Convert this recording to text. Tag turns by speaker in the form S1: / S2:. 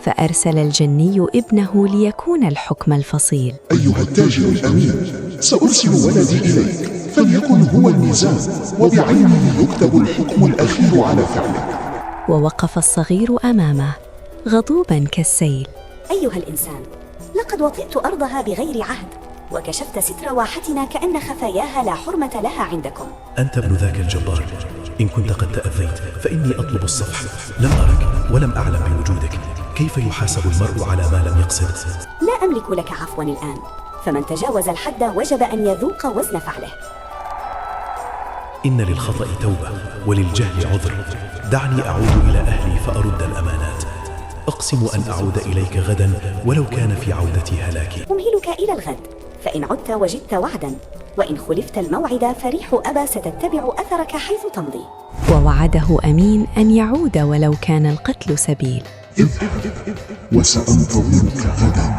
S1: فأرسل الجني ابنه ليكون الحكم الفصيل.
S2: أيها التاجر الأمين، سأرسل ولدي إليك فليكن هو الميزان، وبعينه يكتب الحكم الأخير على فعله.
S1: ووقف الصغير أمامه غضوباً كالسيل.
S3: أيها الإنسان، لقد وطئت أرضها بغير عهد، وكشفت ستر واحتنا كأن خفاياها لا حرمة لها عندكم.
S4: أنت ابن ذاك الجبار، إن كنت قد تأذيت فإني أطلب الصفح. لم أرك ولم أعلم بوجودك، كيف يحاسب المرء على ما لم يقصد؟
S3: لا أملك لك عفواً الآن، فمن تجاوز الحد وجب أن يذوق وزن فعله.
S4: إن للخطأ توبة وللجهل عذر، دعني أعود إلى أهلي فأرد الأمانات. أقسم أن أعود إليك غدا ولو كان في عودتي هلاكي.
S3: أمهلك إلى الغد، فإن عدت وجدت وعدا، وإن خلفت الموعد فريح أبا ستتبع أثرك حيث تمضي.
S1: ووعده أمين أن يعود ولو كان القتل سبيل.
S2: اذهب وسأنتظرك غدا.